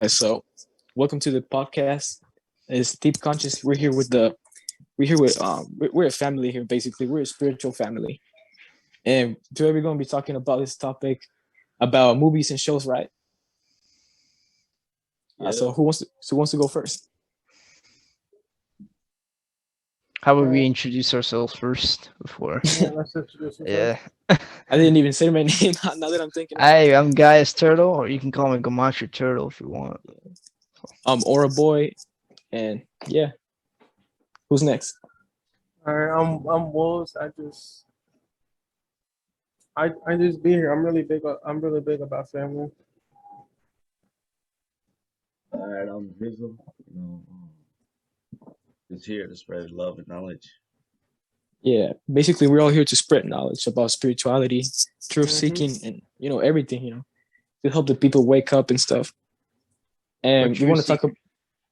So welcome to the podcast. It's Deep Conscious. We're a family here basically. We're a spiritual family. And today we're gonna be talking about this topic about movies and shows, right? So Yeah. who wants to go first? How would we Alright, introduce ourselves first before? yeah, let's introduce ourselves. Yeah. I didn't even say my name now that I'm thinking about Hi, I'm Gaius Turtle, or you can call me Gematria Turtle if you want. it. Aura Boy, and yeah, who's next? Alright, I'm Wolves. I just be here. I'm really big about family. All right, I'm Visual. Just here to spread love and knowledge. Yeah, basically we're all here to spread knowledge about spirituality, truth hmm seeking, and everything. To help the people wake up and stuff. We're And we true want to talk. seekers.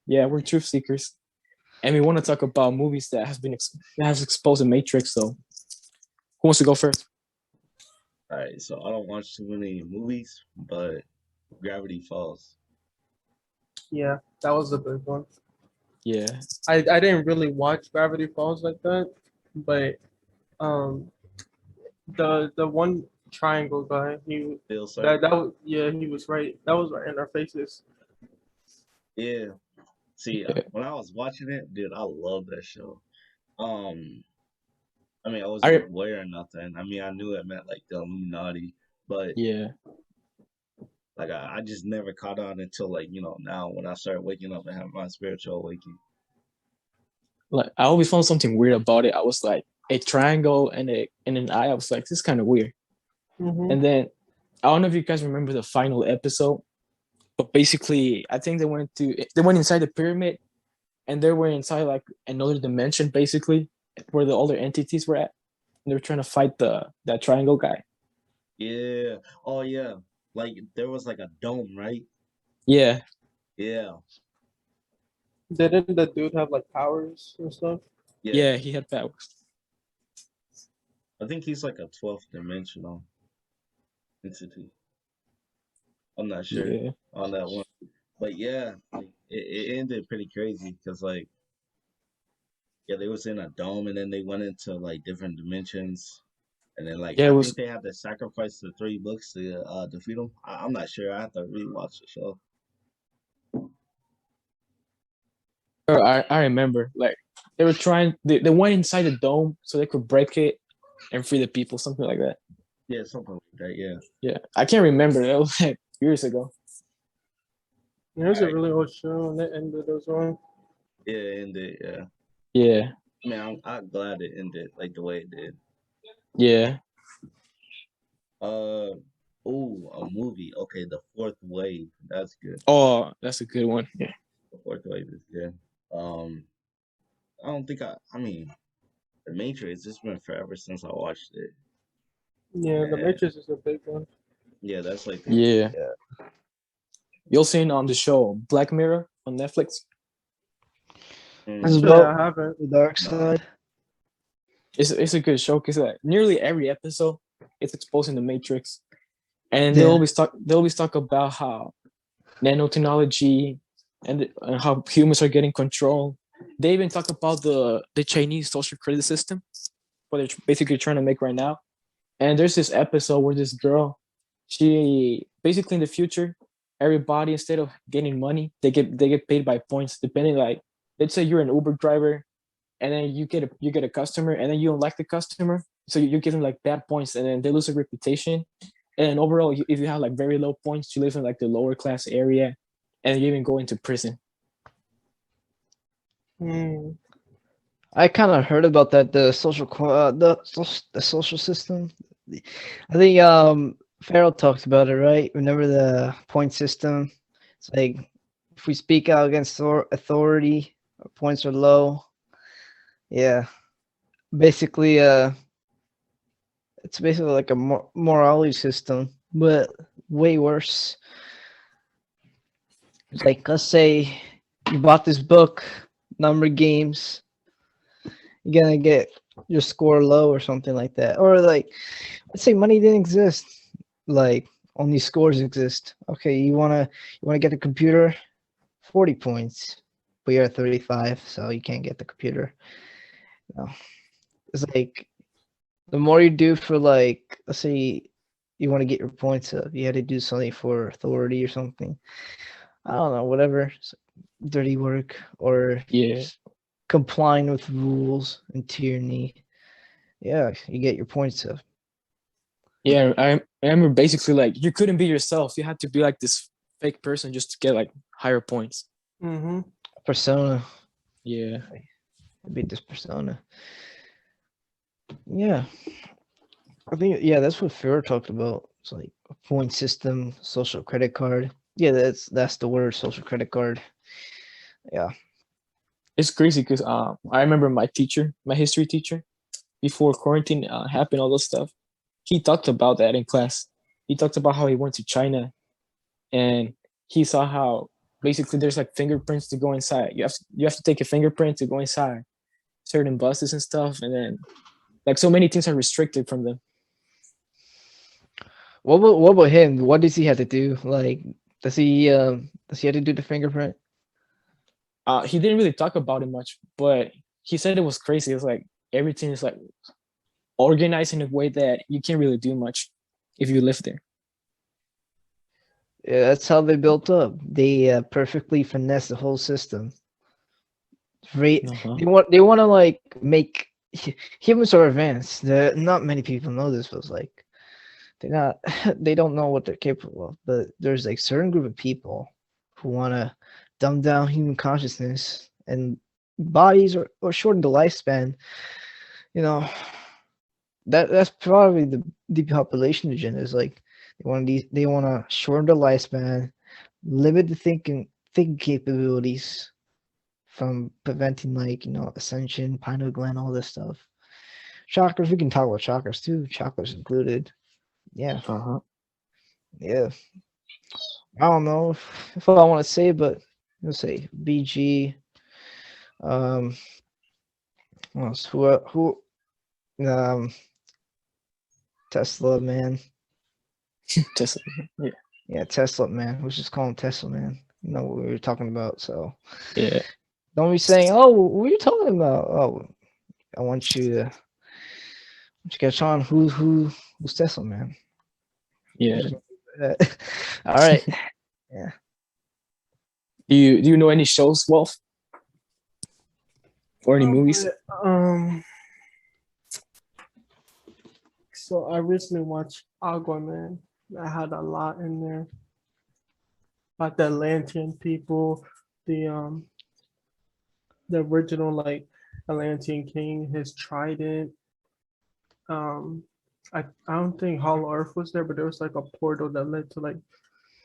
Yeah, we're truth seekers, and we want to talk about movies that has exposed the Matrix. So, who wants to go first? All right, so I don't watch too many movies, but Gravity Falls. Yeah, that was a big one. Yeah, I didn't really watch Gravity Falls like that, but um the one triangle guy, Bill that Circle. was, yeah, he was right. That was right in our faces. Yeah. See, yeah. when I was watching it, dude, I love that show. Um, I mean, I wasn't I aware of nothing. I mean, I knew it meant like the Illuminati, but yeah. like I just never caught on until like now when I started waking up and having my spiritual awakening. Like I always found something weird about it. I was like a triangle and an eye. I was like, this is kind of weird. hmm And then I don't know if you guys remember the final episode, but basically, I think they went inside the pyramid and they were inside like another dimension, basically, where the other entities were at. And they were trying to fight the that triangle guy. Yeah. Oh yeah. Like there was like a dome, right? Yeah, Yeah. Didn't the dude have like powers and stuff? Yeah. yeah, he had powers. I think he's like a 12th dimensional entity. I'm not sure Yeah, on that one. But yeah, like, it ended pretty crazy because like yeah, they was in a dome and then they went into like different dimensions. And then like yeah. It I was. think they had to sacrifice the three books to defeat them. I'm not sure. I have to rewatch the show. I remember like they were trying. They went inside the dome so they could break it and free the people, something like that. Yeah, something like that. Yeah. Yeah, I can't remember. That was like years ago. It All was a right. really old show, and it ended as well. Yeah, and yeah. Yeah, I mean, I'm glad it ended like the way it did. yeah. Uh oh, a movie. Okay, The Fourth Wave. That's good. Oh, that's a good one. Yeah, The Fourth Wave is good. Um, I don't think I mean, The Matrix. It's been forever since I watched it. Yeah, the And Matrix is a big one. yeah, that's like the yeah. Yeah. You all seen on the show Black Mirror on Netflix? This is Actually, no, I about haven't. the dark no. side. It's a good show because like nearly every episode it's exposing the Matrix, and Yeah. they always talk about how nanotechnology and how humans are getting control. They even talk about the Chinese social credit system, what they're basically trying to make right now. And there's this episode where this girl, she basically in the future, everybody instead of getting money, they get paid by points depending like let's say you're an Uber driver and then you get a customer and then you don't like the customer, so you give them like bad points and then they lose their reputation. And overall, if you have like very low points, you live in like the lower class area, and you even go into prison. Hmm. I kind of heard about that. The social system. I think Farrell talked about it, right? Remember the point system? It's like if we speak out against authority, our points are low. Yeah. Basically, it's basically like a morality system, but way worse. It's like let's say you bought this book, number games, you're gonna get your score low or something like that. Or like let's say money didn't exist. Like Only scores exist. Okay, you wanna get the computer? 40 points. But you're at 35, so you can't get the computer. No. It's like the more you do for like, let's say you want to get your points up, you had to do something for authority or something. I don't know, whatever. Dirty work or Yeah. complying with rules and tyranny. Yeah, you get your points up. Yeah, I remember basically like you couldn't be yourself. You had to be like this fake person just to get like higher points. Mm-hmm. Persona. Yeah. Beat this persona. Yeah. I think yeah, that's what Farrah talked about. It's like a point system, social credit card. Yeah, that's the word, social credit card. Yeah. It's crazy because I remember my teacher, my history teacher, before quarantine happened, all this stuff. He talked about that in class. He talked about how he went to China and he saw how basically there's like fingerprints to go inside. You have to take a fingerprint to go inside certain buses and stuff, and then like so many things are restricted from them. What about him? What does he have to do? Like does he have to do the fingerprint? He didn't really talk about it much, but he said it was crazy. It's like everything is like organized in a way that you can't really do much if you live there. Yeah, that's how they built up. They perfectly finesse the whole system. Right? Uh-huh. They want to like make humans are advanced. Not many people know this, but it's like they're not they don't know what they're capable of. But there's like certain group of people who want to dumb down human consciousness and bodies or shorten the lifespan. You know, that's probably the depopulation agenda. Is like they want to shorten the lifespan, limit the thinking capabilities from preventing like ascension, pineal gland, all this stuff. Chakras, we can talk about chakras too. Chakras included. Yeah, Uh-huh. yeah. I don't know if I want to say, but let's say BG. Um, what else? Who? Um, Tesla man. Tesla. Yeah. Yeah, Tesla man. Let's just call him Tesla man. You know what we were talking about. So Yeah. don't be saying, "Oh, what are you talking about?" Oh, I want you to catch on. Who's Tesla man? Yeah. Just all right. Yeah. Do you know any shows, Wolf, or any movies? So I recently watched Aquaman. I had a lot in there about the Atlantean people, the the original like Atlantean king, his trident. Um, I don't think Hollow Earth was there, but there was like a portal that led to like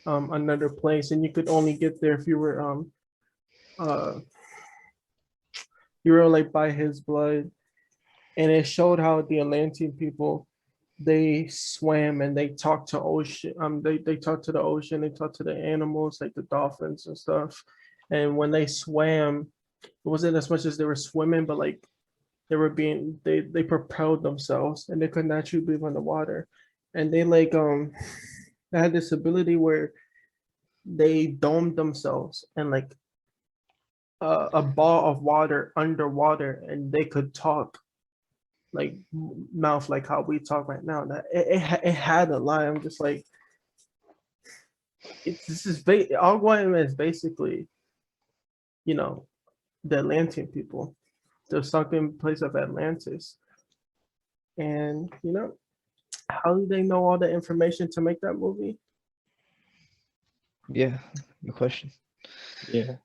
another place, and you could only get there if uh you were like by his blood, and it showed how the Atlantean people they swam and they talked to ocean. They talked to the ocean. They talked to the animals like the dolphins and stuff. And when they swam, it wasn't as much as they were swimming, but like they propelled themselves and they could naturally breathe underwater. And they like they had this ability where they domed themselves and like a ball of water underwater, and they could talk like mouth like how we talk right now. That it had a lie. I'm just like this is Algorithm is basically you know the Atlantean people, the sunken place of Atlantis, and how do they know all the information to make that movie? Yeah. Good question. Yeah.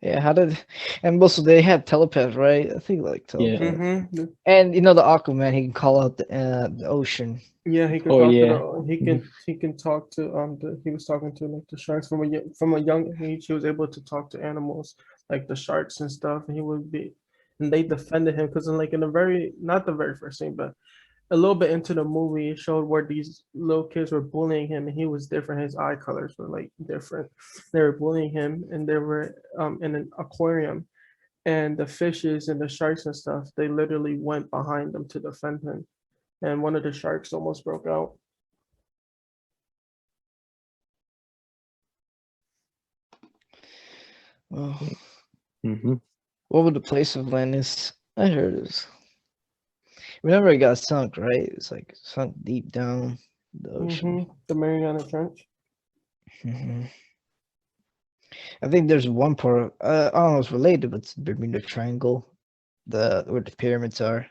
Yeah. How did? And also they had telepaths, right? I think like Yeah. telepaths. Mm-hmm. And the Aquaman, he can call out the ocean. Yeah, he could Oh talk to yeah. the he can talk to he was talking to like the sharks from a young age. He was able to talk to animals like the sharks and stuff, and he would be and they defended him because in the very not the very first scene, but a little bit into the movie, it showed where these little kids were bullying him, and he was different. His eye colors were like different. They were bullying him, and they were in an aquarium, and the fishes and the sharks and stuff. They literally went behind them to defend him, and one of the sharks almost broke out. Well, Mm-hmm. what would the place of Atlantis? I heard it was. Whenever it got sunk, right? It's like sunk deep down the ocean. The Mariana Trench. Hmm. I think there's one part. I don't know if it's related, but it's the Bermuda Triangle, the where the pyramids are.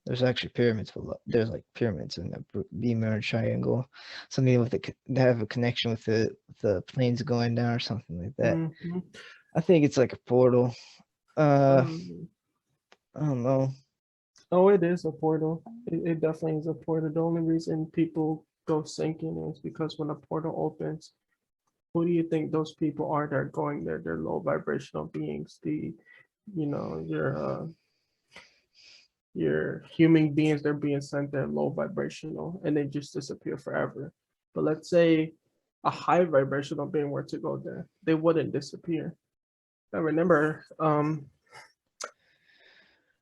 There's actually pyramids, but there's like pyramids in the Bermuda Triangle. Something with they have a connection with the planes going down or something like that. Mhm. I think it's like a portal. I Um, don't know. oh, it is a portal. It definitely is a portal. The only reason people go sinking is because when a portal opens, who do you think those people are that are going there? They're low vibrational beings. You know, your human beings, they're being sent there low vibrational and they just disappear forever. But let's say a high vibrational being were to go there, they wouldn't disappear. I remember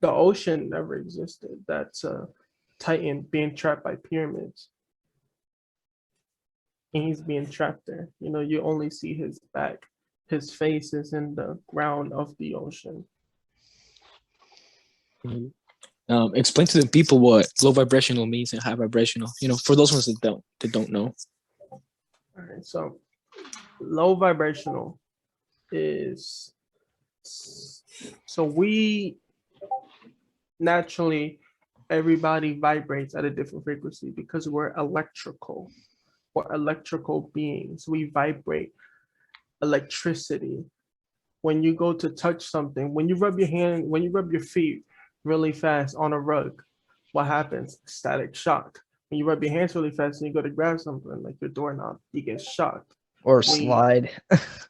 the ocean never existed. That's Titan being trapped by pyramids. And he's being trapped there. You know, you only see his back. His face is in the ground of the ocean. Explain to the people what low vibrational means and high vibrational. For those ones that don't know. All right, so low vibrational is so we naturally everybody vibrates at a different frequency because we're electrical beings. We vibrate electricity. When you go to touch something, when you rub your feet really fast on a rug, what happens? Static shock. When you rub your hands really fast and you go to grab something like your doorknob, you get shocked. Or We slide.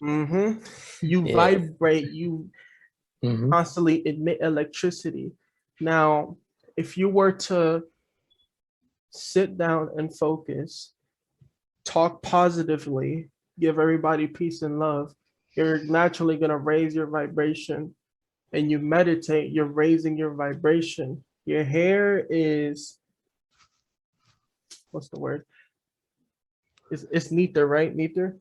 you Yeah. vibrate, you Mm-hmm. constantly emit electricity. Now, if you were to sit down and focus, talk positively, give everybody peace and love, you're naturally going to raise your vibration. And you meditate, you're raising your vibration. Your hair is, what's the word? It's neater, right? Neater.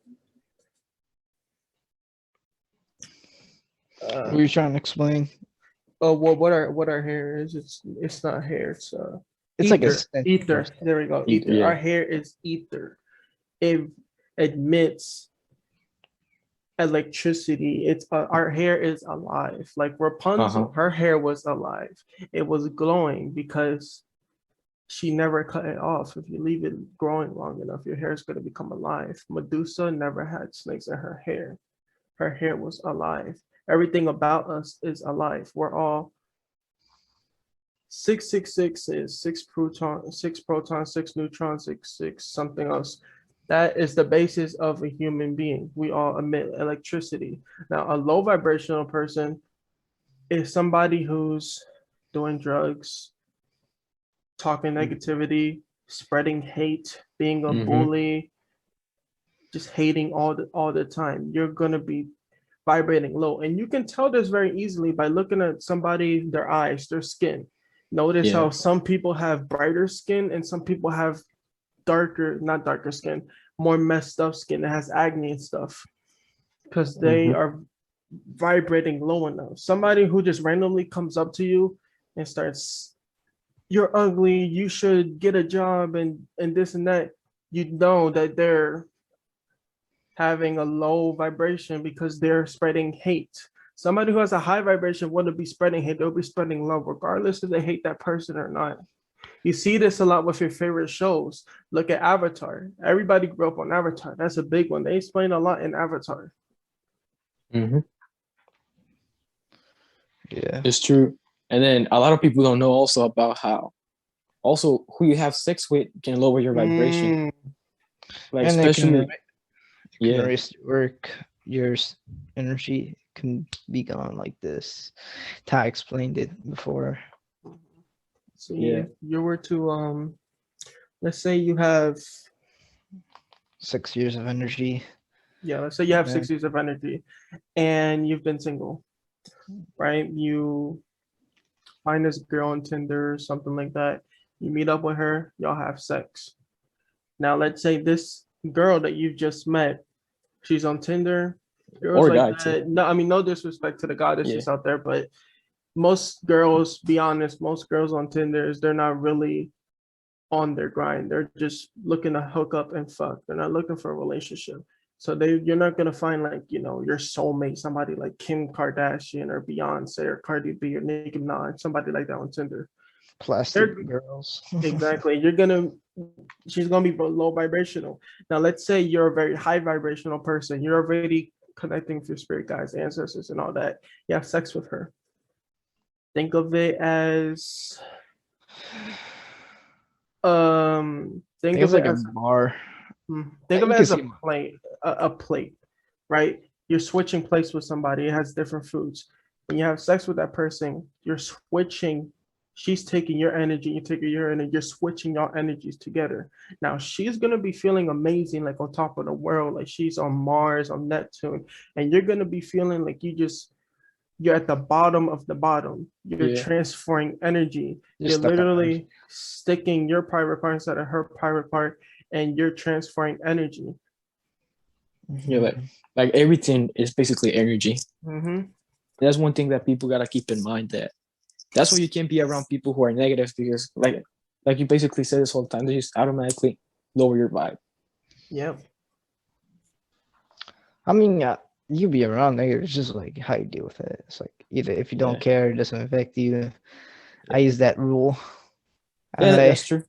What are you trying to explain? Oh, well, what our hair is? It's not hair. It's It's like a ether. scent or Ether. something. There we go. Ether, Ether. yeah. Our hair is ether. It emits electricity. It's our hair is alive. Like Rapunzel, Uh-huh. her hair was alive. It was glowing because she never cut it off. If you leave it growing long enough, your hair is going to become alive. Medusa never had snakes in her hair. Her hair was alive. Everything about us is alive. We're all 666 is six protons, six neutrons, six something else. That is the basis of a human being. We all emit electricity. Now, a low vibrational person is somebody who's doing drugs, talking negativity, spreading hate, being a Mm-hmm. bully, just hating all the time. You're gonna be vibrating low, and you can tell this very easily by looking at somebody, their eyes, their skin. Notice Yeah. how some people have brighter skin and some people have not darker skin, more messed up skin that has acne and stuff because they Mm-hmm. are vibrating low enough. Somebody who just randomly comes up to you and starts, "You're ugly, you should get a job," and this and that, you know that they're having a low vibration because they're spreading hate. Somebody who has a high vibration wouldn't be spreading hate, they'll be spreading love, regardless if they hate that person or not. You see this a lot with your favorite shows. Look at Avatar. Everybody grew up on Avatar. That's a big one. They explain a lot in Avatar. Mm-hmm. Yeah. It's true. And then a lot of people don't know also about how also who you have sex with can lower your vibration. Mm, Like And it can, especially, it can yeah. erase work. Your energy can be gone like this. Ty explained it before. see, Yeah. if you were to let's say you have 6 years of energy. yeah, let's say you have Yeah. 6 years of energy and you've been single, right? You find this girl on Tinder, something like that. You meet up with her, y'all have sex. Now, let's say this girl that you just met, she's on Tinder, Girls Or like guy too. that. No, I mean no disrespect to the goddesses Yeah. out there, but most girls, be honest, most girls on Tinder they're not really on their grind. They're just looking to hook up and fuck. They're not looking for a relationship. So you're not gonna find like your soulmate, somebody like Kim Kardashian or Beyonce or Cardi B or Nicki Minaj, somebody like that on Tinder. Plastic They're girls. exactly she's gonna be low vibrational. Now let's say you're a very high vibrational person. You're already connecting with your spirit guides, ancestors, and all that. You have sex with her. Think of it as think Think of it's it like a as bar. think of You it can as a see. plate, a plate, right? You're switching plates with somebody. It has different foods. When you have sex with that person, you're switching. She's taking your energy, you're taking your energy, you're switching your energies together. Now she's gonna be feeling amazing, like on top of the world, like she's on Mars, on Neptune, and you're gonna be feeling like you're at the bottom of the bottom. You're Yeah. transferring energy. You're You're stuck on Earth. literally sticking your private part inside of her private part, and you're transferring energy. Yeah, Mhm. like everything is basically energy. Mm-hmm. That's one thing that people gotta keep in mind. That's why you can't be around people who are negative, because like you basically said this whole time, they just automatically lower your vibe. Yep. I mean, you be around there. It's just like how you deal with it. It's like either if you don't Yeah. care, it doesn't affect you. I use that rule. Yeah, I that's true.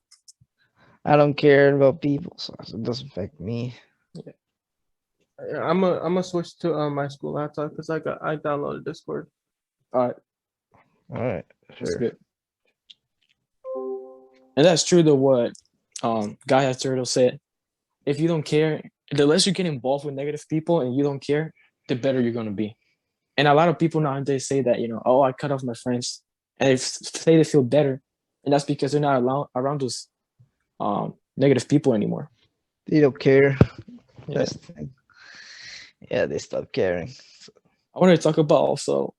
I don't care about people, so it doesn't affect me. I'm a switch to my school laptop because I downloaded Discord. All right, All right, that's sure. good. And that's true though what Gaia Turtle said. If you don't care, the less you get involved with negative people and you don't care, the better you're gonna be. And a lot of people nowadays say that, oh, I cut off my friends, and they say they feel better, and that's because they're not around those negative people anymore. They don't care. Yeah. That's the thing. Yeah, they stop caring. I want to talk about also.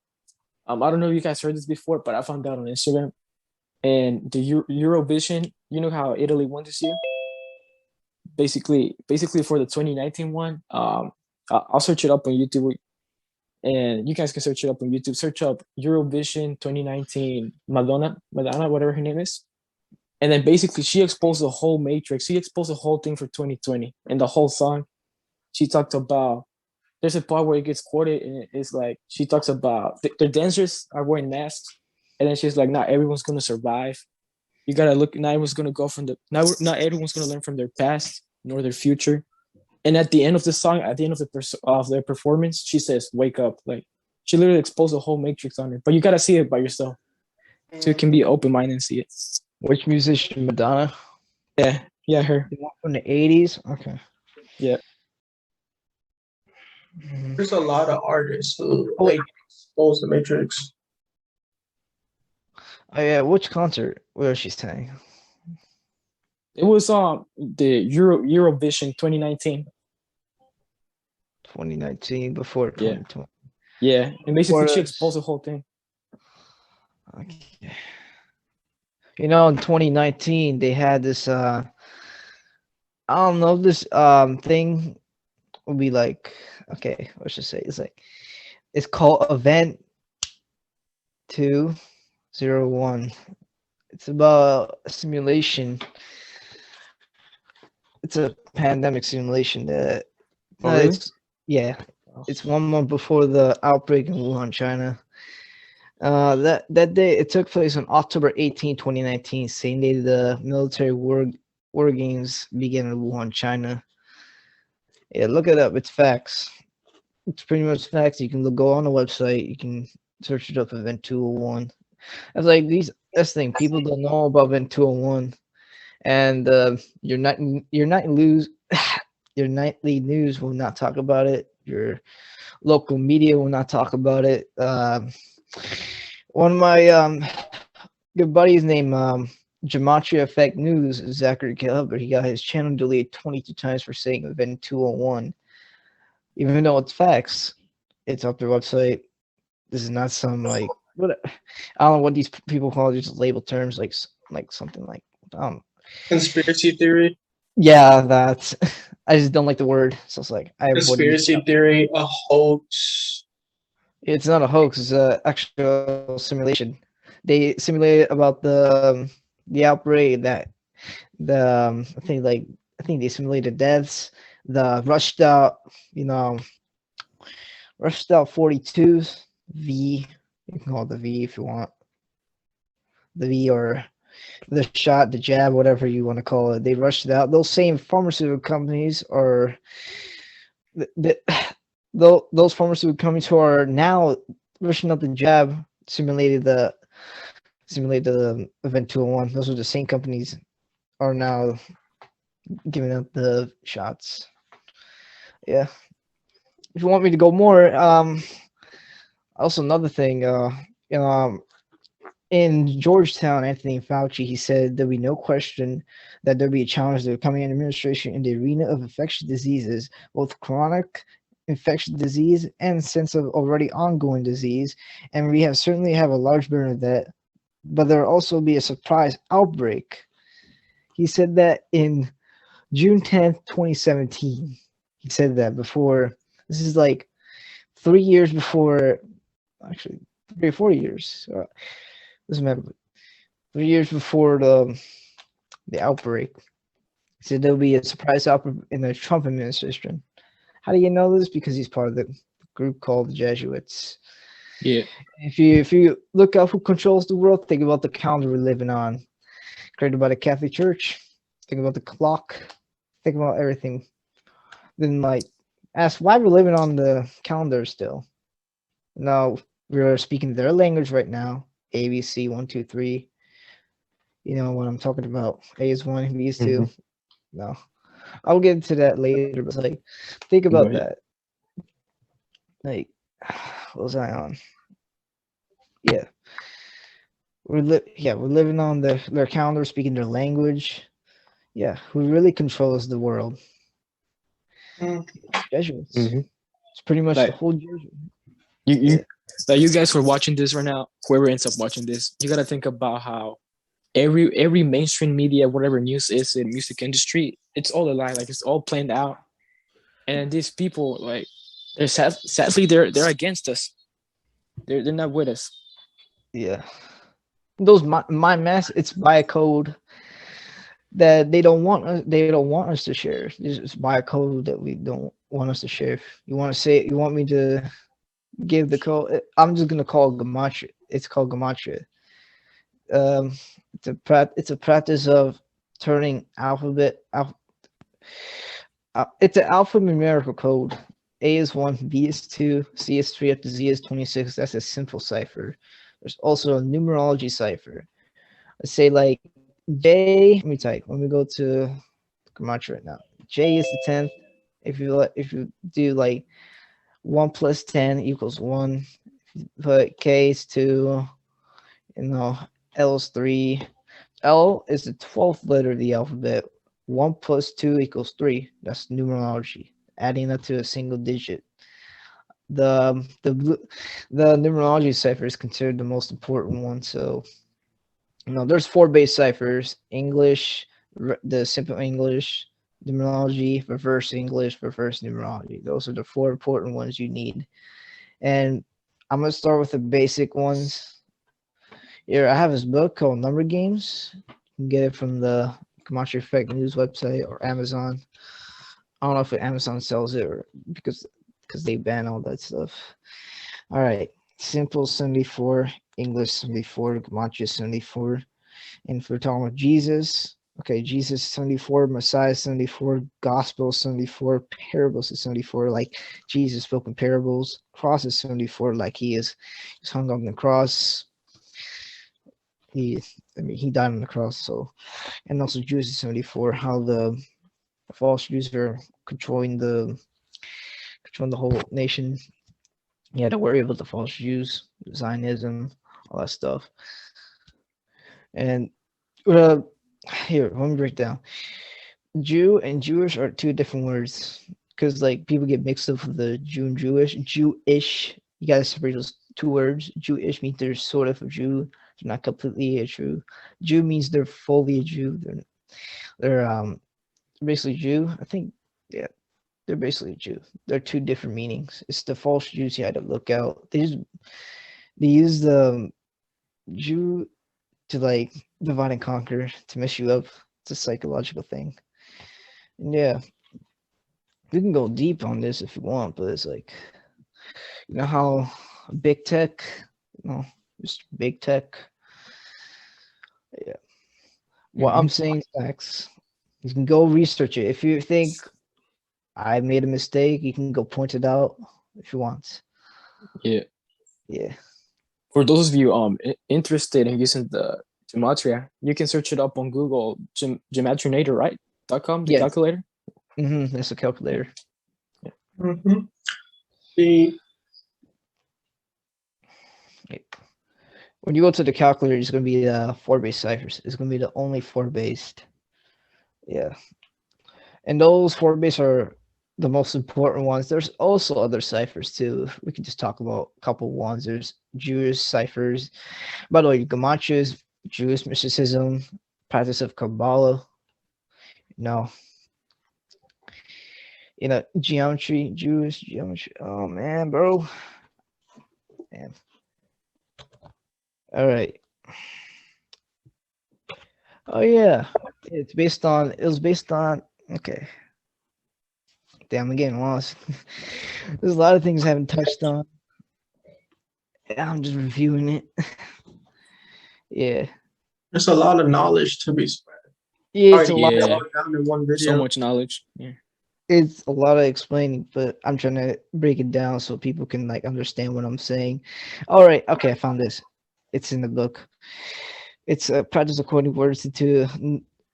I don't know if you guys heard this before, but I found out on Instagram, and the Eurovision. You know how Italy won this year? Basically for the 2019 one. I'll search it up on YouTube, and you guys can search it up on YouTube. Search up Eurovision 2019 Madonna, whatever her name is. And then basically she exposed the whole matrix. She exposed the whole thing for 2020 and the whole song. She talked about, there's a part where it gets quoted and it's like, she talks about the dancers are wearing masks. And then she's like, not everyone's going to survive. You got to look, not everyone's going to go from not everyone's going to learn from their past nor their future. And at the end of the song, at the end of their performance, she says, wake up. Like she literally exposed the whole matrix on it, but you got to see it by yourself. So you can be open-minded and see it. Which musician? Madonna? Yeah, her. The one from the 80s? Okay. Yeah. There's a lot of artists who like expose the matrix. Oh yeah, which concert where she sang? It was the Eurovision 2019. 2019 before 2020. Yeah, and basically she exposed the whole thing. Okay. In 2019 they had this I don't know, this thing would be like, okay, let's just say it's called Event 201. It's about a simulation. It's a pandemic simulation that really? it's 1 month before the outbreak in Wuhan, China. That day it took place on October 18, 2019, same day the military war games began in Wuhan, China. Yeah, look it up. It's facts. It's pretty much facts. You can go on the website. You can search it up. Event 201. It's like this thing. People don't know about Event 201, and your your nightly news will not talk about it. Your local media will not talk about it. One of my good buddies named Gematria Effect News, Zachary Gilbert, he got his channel deleted 22 times for saying Event 201. Even though it's facts, it's up their website. This is not some like what I don't know what these people call it, just label terms like something like Conspiracy theory. yeah, that I just don't like the word, so it's like I avoid using Conspiracy it. theory, a hoax. It's not a hoax. It's a actual simulation. They simulated about the outbreak that I think they simulated deaths, the rushed out, you know, rushed out 42s, V. You can call it the V if you want, the V or the shot, the jab, whatever you want to call it. They rushed it out. Those same pharmaceutical companies are the, those pharmaceutical companies who are now rushing out the jab simulated the event 201. Those are the same companies are now giving out the shots. Yeah. If you want me to go more, also another thing, you know, in Georgetown, Anthony Fauci, he said there'll be no question that there'll be a challenge to the coming administration in the arena of infectious diseases, both chronic infectious disease and sense of already ongoing disease, and we have certainly have a large burden of that. But there'll also be a surprise outbreak. He said that in June 10th, 2017. He said that before. This is like 3 years before, actually 3 or 4 years. Doesn't matter. 3 years before the outbreak. He said there'll be a surprise outbreak in the Trump administration. How do you know this? Because he's part of the group called the Jesuits. Yeah. If you look up who controls the world, think about the calendar we're living on, created by the Catholic Church. Think about the clock. Think about everything. Then like ask why we're living on the calendar still. No, we're speaking their language right now. A B C 1 2 3. You know what I'm talking about. A is 1, B is 2. No, I'll get into that later. But like, think Go about ahead. that. Like, what was I on? Yeah, we're living on their calendar, speaking their language. Yeah, who really controls the world? Mm. Jesuits. hmm It's pretty much the Like whole Jesuit. you, Yeah. like you guys who are watching this right now, whoever ends up watching this, you gotta think about how every mainstream media, whatever news is in music industry, it's all a lie. Like it's all planned out. And these people, like, sadly they're against us. They're not with us. Yeah. Those my mess, it's by a code that they don't want us to share. It's by a code that we don't want us to share. You want to say you want me to give the code? I'm just gonna call it Gematria. It's called Gematria. Um, it's a practice of turning it's an alphanumerical code. A is 1, B is 2, C is 3, up to Z is 26. That's a simple cipher. There's also a numerology cipher. Let's say like J. Let me type. Let me go to Gematria right now. J is the 10th. If you do like 1 plus 10 equals 1. Put K is 2. You know, L is 3. L is the 12th letter of the alphabet. 1 plus 2 equals 3. That's numerology. Adding that to a single digit. The numerology cipher is considered the most important one. So, there's 4 base ciphers: English, the simple English, numerology, reverse numerology. Those are the 4 important ones you need. And I'm gonna start with the basic ones. Here, I have this book called Number Games. You can get it from the Gematria Effect News website or Amazon. I don't know if Amazon sells it or because they ban all that stuff. All right, simple 74, English 74, Gematria 74. And if we're talking about Jesus, okay, Jesus 74, Messiah 74, Gospel 74, parables is 74, like Jesus spoke in parables. Cross is 74, like he hung on the cross. He died on the cross. So, and also Jews is 74, how the false Jews are controlling the whole nation. You had to worry about the false Jews, Zionism, all that stuff. And uh, here, let me break down. Jew and Jewish are 2 different words because like people get mixed up with the Jew and Jewish. Jewish, you gotta separate those 2 words. Jewish means they're sort of a Jew, they're not completely a Jew. Jew means they're fully a Jew. They're basically Jew. I think They're basically a Jew. They're two different meanings. It's the false Jews you had to look out. They use the Jew to like divide and conquer to mess you up. It's a psychological thing. And yeah, we can go deep on this if you want, but it's like you know how big tech, just big tech. Yeah. What I'm saying is facts. You can go research it. If you think I made a mistake, you can go point it out if you want. Yeah. Yeah. For those of you interested in using the Gematria, you can search it up on Google, Gematrinator, right? .com, the Yeah. calculator. That's a calculator. Mm-hmm. The When you go to the calculator, it's going to be the 4-base ciphers. It's going to be the only 4-based. Yeah. And those 4-base are the most important ones. There's also other ciphers too. We can just talk about a couple ones. There's Jewish ciphers. By the way, Gematria is Jewish mysticism, practice of Kabbalah. No. Geometry, Jewish geometry. Oh man, bro. Man. All right. Oh yeah. It was based on okay. Damn, I'm getting lost. There's a lot of things I haven't touched on. Yeah, I'm just reviewing it. Yeah. there's a lot of knowledge to be spread. Yeah, it's a Already lot. Yeah. down in one video. So much knowledge. Yeah. It's a lot of explaining, but I'm trying to break it down so people can like understand what I'm saying. All right. Okay, I found this. It's in the book. It's a practice according to words to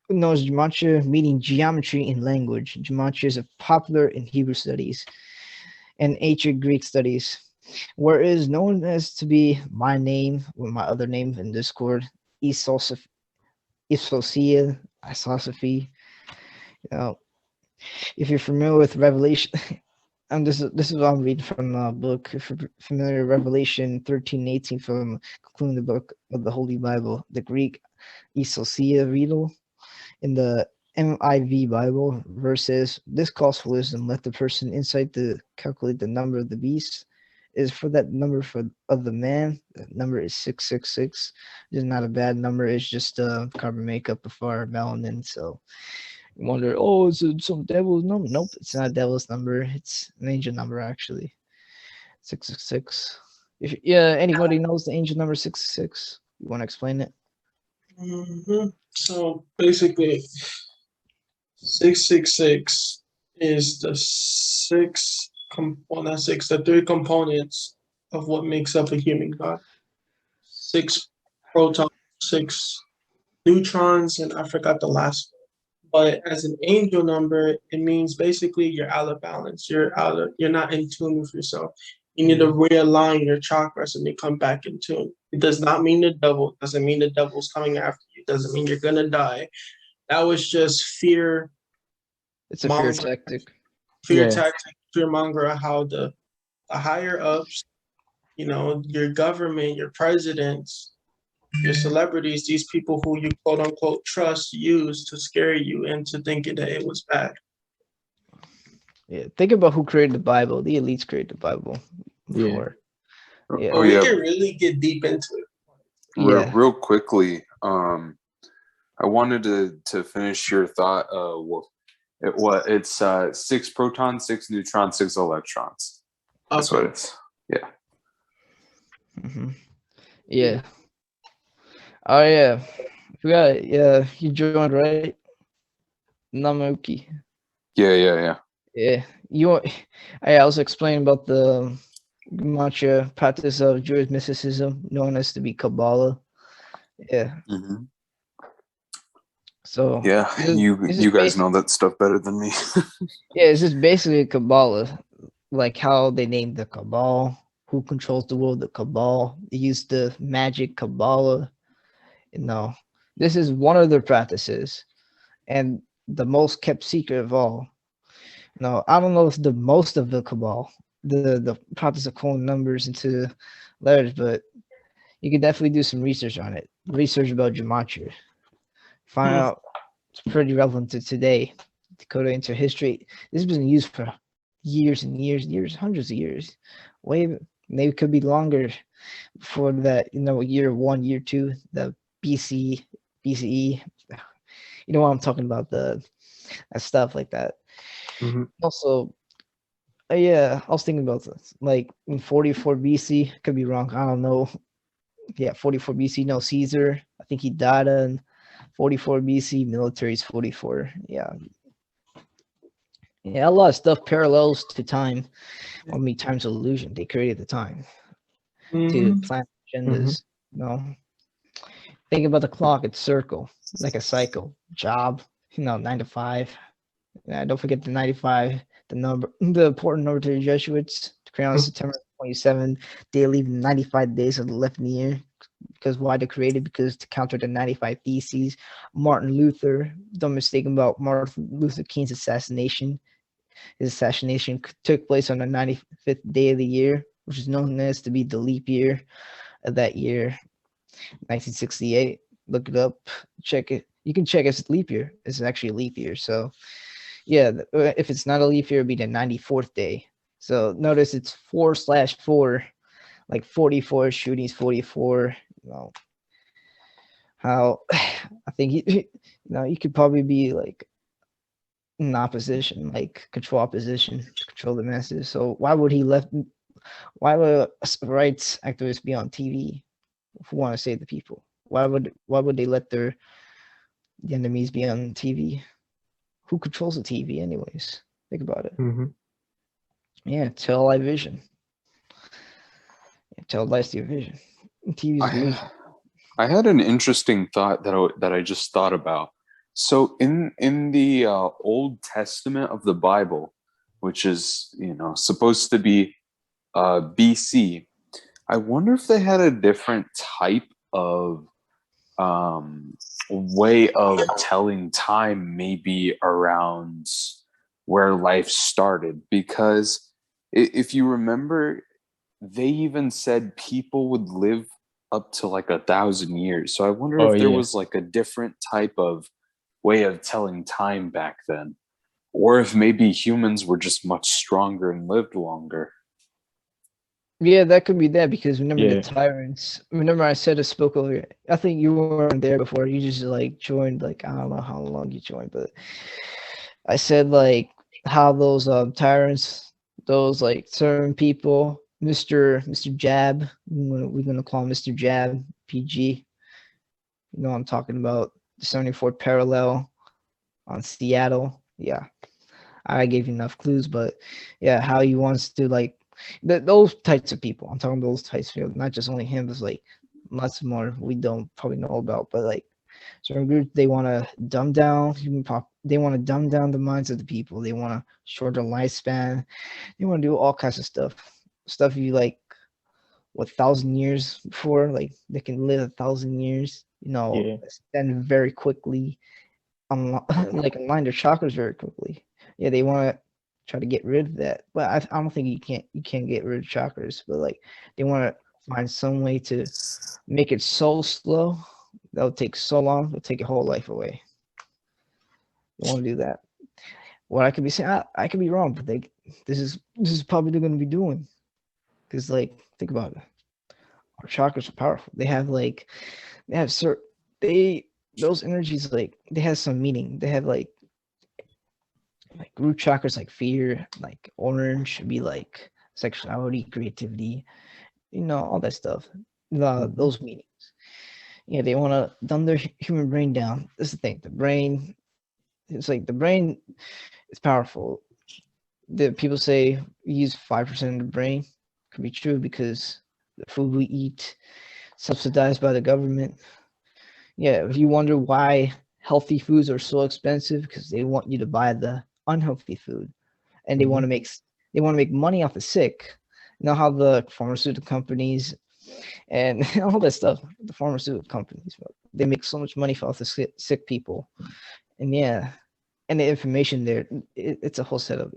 known as gematria, meaning geometry in language. Gematria is popular in Hebrew studies and ancient Greek studies, where it is known as to be my name or my other name in Discord, Isosia, Isosophy. You know, if you're familiar with Revelation, this is what I'm reading from the book. If you're familiar with Revelation 13:18 from concluding the book of the Holy Bible, the Greek Isosia Riddle in the MIV Bible verses, this calls for wisdom. Let the person inside to calculate the number of the beast. Is for that number of the man. The number is 666. It's not a bad number. It's just carbon makeup before melanin. So you wonder, oh, is it some devil's number? Nope, it's not a devil's number. It's an angel number actually. 666. If anybody knows the angel number 666, you want to explain it? Mm-hmm. So basically, 666 is the the three components of what makes up a human god. 6 protons, 6 neutrons, and I forgot the last one. But as an angel number, it means basically you're out of balance. You're not in tune with yourself. You need to realign your chakras and you come back in tune. It does not mean the devil. It doesn't mean the devil's coming after you. It doesn't mean you're gonna die. That was just fear. It's a fear tactic. Fear Yeah. tactic, fear monger. How the higher ups, your government, your presidents, your celebrities, these people who you quote unquote trust, use to scare you into thinking that it was bad. Yeah, think about who created the Bible. The elites created the Bible before. Yeah. But we can really get deep into it. Yeah. Real quickly, I wanted to finish your thought. It's 6 protons, 6 neutrons, 6 electrons. That's what it's. Yeah. Mm-hmm. Yeah. Oh yeah. We got you joined, right? Namuki. Yeah. Yeah. I was explaining about the Gematria practice of Jewish mysticism, known as to be Kabbalah. Yeah. Mm-hmm. So yeah, you guys know that stuff better than me. Yeah, it's just basically Kabbalah, like how they named the Cabal, who controls the world, the Cabal. They use the magic Kabbalah. This is one of their practices, and the most kept secret of all. No, I don't know if the most of the Cabal, the practice of calling numbers into letters, but you can definitely do some research on it. Research about gematria. Find out it's pretty relevant to today. Dakota into history. This has been used for years and years, hundreds of years. Way maybe could be longer for that, year 1, year 2, the BC, BCE. You know what I'm talking about, the that stuff like that. Mhm. Also, yeah, I was thinking about this. Like in 44 BC, could be wrong. I don't know. Yeah, 44 BC. No, Caesar. I think he died in 44 BC. Military is 44. Yeah, yeah. A lot of stuff parallels to time. I mean, time's illusion. They created the time to Mhm. plan Mhm. agendas. Think about the clock. It's circle, like a cycle. Job. 9 to 5. Yeah, don't forget the 95, the number, the important number to the Jesuits to create on Mhm. September 27. They leave 95 days of the left in the year. Because why they created? Because to counter the 95 Theses. Martin Luther, don't mistake about Martin Luther King's assassination. His assassination took place on the 95th day of the year, which is known as to be the leap year of that year, 1968. Look it up, check it. You can check it's leap year. It's actually a leap year. So yeah, if it's not a leap year, it'd be the 94th day. So notice it's 4/4, like 44 shootings, 44. How I think you could probably be like in opposition, like control opposition to control the masses. So why would he left? Why would a rights activists be on TV who want to save the people? Why would they let the enemies be on TV? Who controls the TV anyways? Think about it. Mhm. Yeah, television. Yeah, televised your vision. TV's illusion. I had an interesting thought that I just thought about. So in the Old Testament of the Bible, which is supposed to be BC, I wonder if they had a different type of um, way of telling time, maybe around where life started. Because if you remember, they even said people would live up to like 1,000 years. So I wonder Oh if there yeah. was like a different type of way of telling time back then, or if maybe humans were just much stronger and lived longer. Yeah, that could be that because remember the Yeah. tyrants. Remember I said I spoke over. I think you weren't there before. You just like joined. Like I don't know how long you joined, but I said like how those tyrants, those like certain people, Mister Jab. We're gonna call him Mister Jab, PG. You know what I'm talking about, the 74th parallel on Seattle. Yeah, I gave you enough clues, but yeah, how he wants to like those types of people. I'm talking about those types of people, not just only him. There's like lots more we don't probably know about, but like certain groups they want to dumb down human pop. They want to dumb down the minds of the people. They want to shorten lifespan. They want to do all kinds of stuff. Stuff you like what 1,000 years before, like they can live 1,000 years. Yeah. Extend very quickly like align their chakras very quickly. Yeah, they want to try to get rid of that, but I don't think you can't get rid of chakras. But like they want to find some way to make it so slow that will take so long, it'll take your whole life away. They want to do that. What I could be saying, I could be wrong, but this is probably they're going to be doing because like think about it. Our chakras are powerful. They have certain they those energies like they have some meaning. They have like root chakras like fear, like orange should be like sexuality, creativity, all that stuff. Mhm. Those meanings. Yeah, they want to dumb their human brain down. That's the thing. The brain, it's like the brain is powerful. The people say we use 5% of the brain. Could be true because the food we eat, subsidized by the government. Yeah, if you wonder why healthy foods are so expensive, because they want you to buy the unhealthy food. And Mhm. they want to make money off the sick. You know how the pharmaceutical companies and all that stuff, the pharmaceutical companies, they make so much money off the sick people. And yeah, and the information there, it's a whole setup.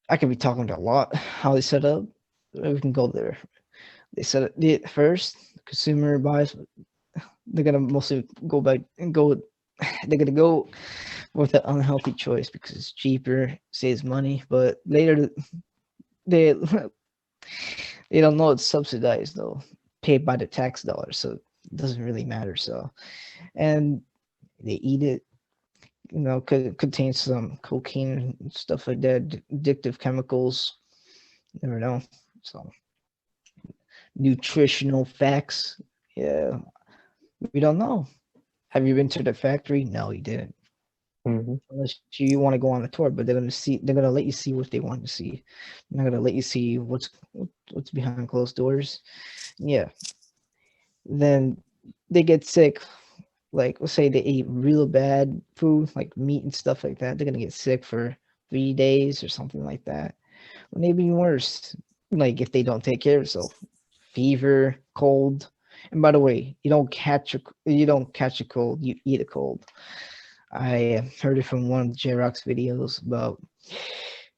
I could be talking about a lot how they set up. We can go there. They set it first. Consumer buys. They're gonna mostly go back and go they're gonna go with an unhealthy choice because it's cheaper, saves money, but later they they don't know it's subsidized though, paid by the tax dollars, so it doesn't really matter. So, and they eat it. Could contain some cocaine and stuff like that, addictive chemicals. Never know. So, nutritional facts. Yeah, we don't know. Have you been to the factory? No, you didn't. Mhm. Unless you want to go on a tour, but they're gonna let you see what they want to see. They're not gonna let you see what's behind closed doors. Yeah. Then they get sick. Like let's say they ate real bad food, like meat and stuff like that. They're gonna get sick for 3 days or something like that. Or maybe even worse, like if they don't take care of themselves. Fever, cold. And by the way, you don't catch a cold, you eat a cold. I heard it from one of the J-Rock's videos about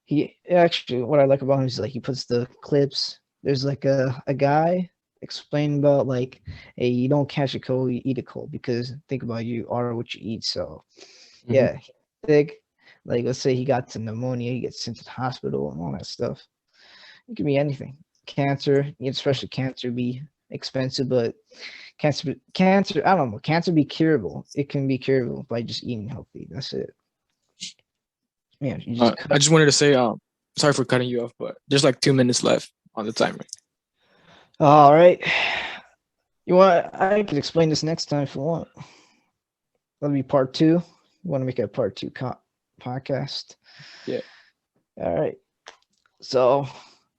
he actually what I like about him is like he puts the clips. There's like a guy explaining about like, hey, you don't catch a cold, you eat a cold because think about it, you are what you eat. So yeah, he's sick. Like let's say he got to pneumonia, he gets sent to the hospital and all that stuff. It could be anything. Cancer, especially cancer, be expensive, but cancer, I don't know. Cancer be curable. It can be curable by just eating healthy. That's it. Yeah, you just I just wanted to say, sorry for cutting you off, but there's like 2 minutes left on the timer. All right. You want? I could explain this next time if you want. That'll be part two. You want to make a part two podcast? Yeah. All right. So,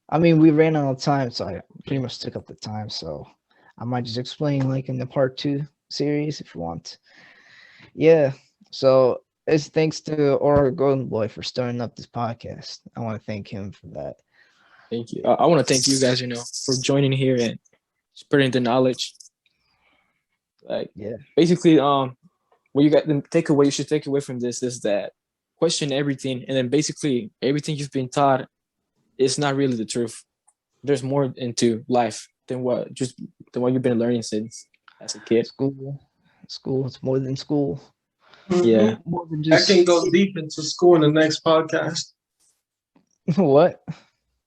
I mean, we ran out of time, so I pretty much took up the time. So, I might just explain like in the part two series if you want. Yeah. So, it's thanks to Aura Golden Boy for starting up this podcast. I want to thank him for that. Thank you. I want to thank you guys, for joining here and spreading the knowledge. Like, Yeah. basically, what you should take away from this is that question everything, and then basically everything you've been taught is not really the truth. There's more into life than what you've been learning since as a kid. School. It's more than school. Yeah. More than I just can go deep into school in the next podcast. what?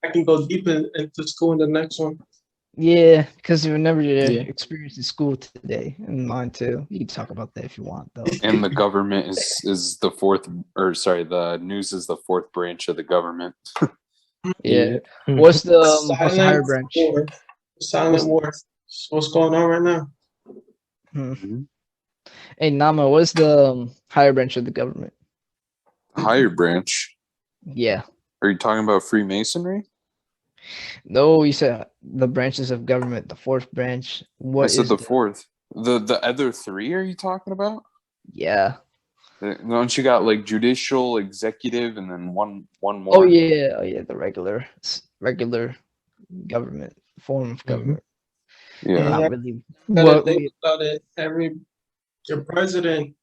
I can go deep into school in the next one. Yeah, because you remember your Yeah. experience in school today, and mine too. You can talk about that if you want, though. And the government is the fourth, or sorry, the news is the fourth branch of the government. Yeah. Hmm. What's the higher Silent branch? war. Silent war. What's going on right now? Mhm. Hey, Nama, what's the higher branch of the government? Higher branch. Yeah. Are you talking about Freemasonry? No, you said the branches of government, the fourth branch. What I said is the fourth. The other three are you talking about? Yeah. Don't you got like judicial, executive, and then one more? Oh yeah, the regular government form of government. Yeah. Not Yeah. really. Gotta What think we about it. Your president,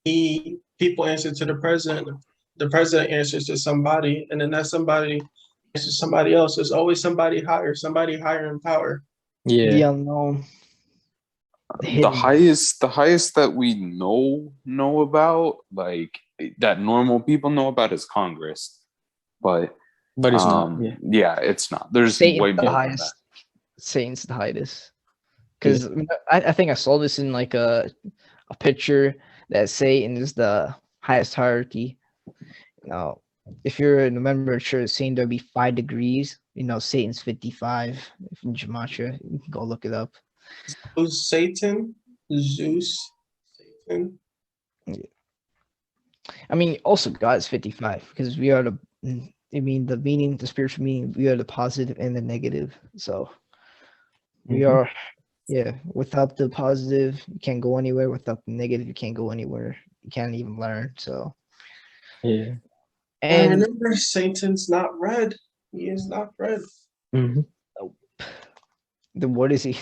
people answer to the president. The president answers to somebody, and then that somebody answers to somebody else. There's always somebody higher in power. the Yeah. unknown, the The hidden. highest that we know about, like that normal people know about, is Congress. But But it's not. Yeah. yeah, it's not. There's Satan's way the more than highest. Satan's the highest. Yeah. Because I think I saw this in like a picture that Satan is the highest hierarchy. Now, if you're a member of church, Satan there'll be 5 degrees. Satan's 55. If in Gematria, you can go look it up. Who's Satan? Zeus? Satan? I mean, also God is 55 because we are the spiritual meaning, we are the positive and the negative. So we Mhm. are, yeah, without the positive, you can't go anywhere. Without the negative, you can't go anywhere. You can't even learn. So, Yeah. And and remember, Satan's not red. He is not red. Mhm. then what is he?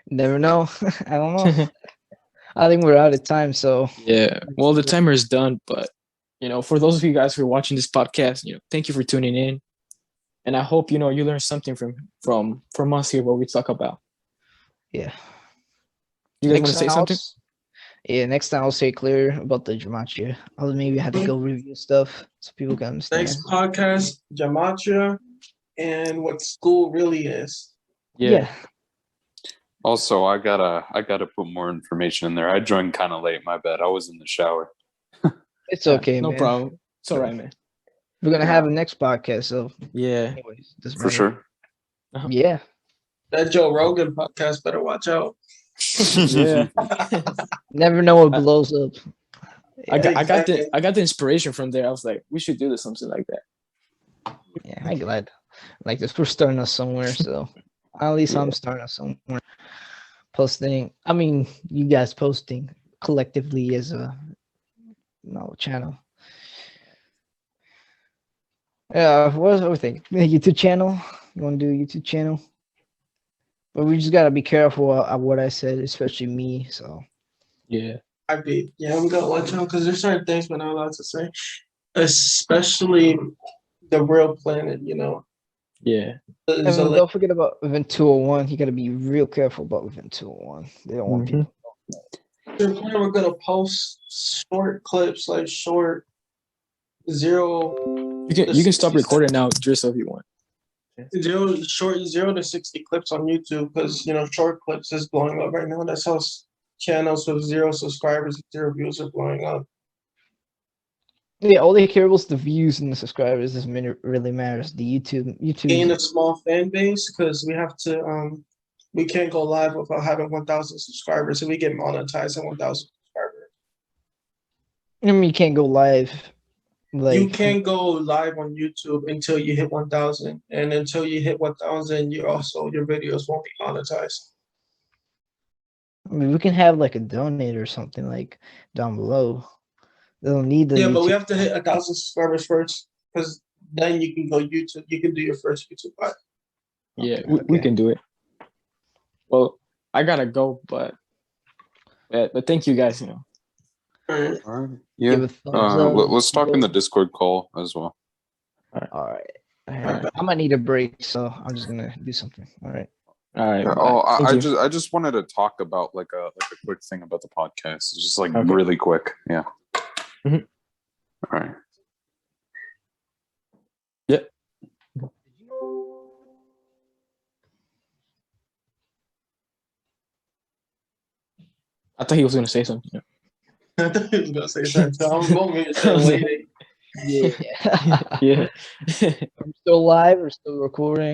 Never know. I don't know. I think we're out of time. So, Yeah. Well, the timer is done, but for those of you guys who are watching this podcast, thank you for tuning in, and I hope you learned something from us here, what we talk about. yeah. You guys want to say something? Yeah, next time I'll say clear about the Gematria. I'll maybe have to go review stuff so people can understand. Next podcast, Gematria, and what school really is. Yeah. Also, I gotta put more information in there. I joined kind of late. My bad. I was in the shower. It's okay, no man. problem. It's all right, man. We're gonna have a next podcast, so Yeah, anyways, doesn't For matter. sure. Yeah. That Joe Rogan podcast better watch out. yeah. Never know what blows up. I got Exactly. I got the inspiration from there. I was like, we should do this something like that. Yeah, I'm glad. Like this, we're starting us somewhere, so at least I'm starting us somewhere. Posting. I mean, you guys posting collectively as a channel. Yeah, what do we think? A YouTube channel? You want to do a YouTube channel? But we just gotta be careful of what I said, especially me. So Yeah. I'm gonna watch out because there's certain things we're not allowed to say, especially the real planet. You know. Yeah. and don't forget about Event 201. You gotta be real careful about Event 201. They don't want people. We're gonna post short clips, like short zero. You can stop recording now, just if you want. Zero to 60 clips on YouTube because short clips is blowing up right now. That's how channels with 0 subscribers, 0 views are blowing up. Yeah, all they care about is the views and the subscribers. Doesn't really matters. The YouTube Gain a small fan base because we have to we can't go live without having 1,000 subscribers, and we get monetized at 1,000 subscribers. I mean, you can't go live. Like you can't go live on YouTube until you hit 1,000, and until you hit 1,000, your videos won't be monetized. I mean, we can have like a donate or something like down below. They don't need the. Yeah, but we YouTube. have to hit 1,000 subscribers first, because then you can go YouTube. You can do your first YouTube live. Yeah, we can do it. Well, I gotta go, but thank you guys. All right. Yeah. Let's talk in the Discord call as well. All right. I might need a break, so I'm just gonna do something. All right. All right. I just wanted to talk about like a quick thing about the podcast. It's just like really quick. Yeah. Mm-hmm. All right. Yep. I thought he was gonna say something. I thought he was gonna say something. So I'm going to waiting. Yeah. Yeah. We're still live. We're still recording.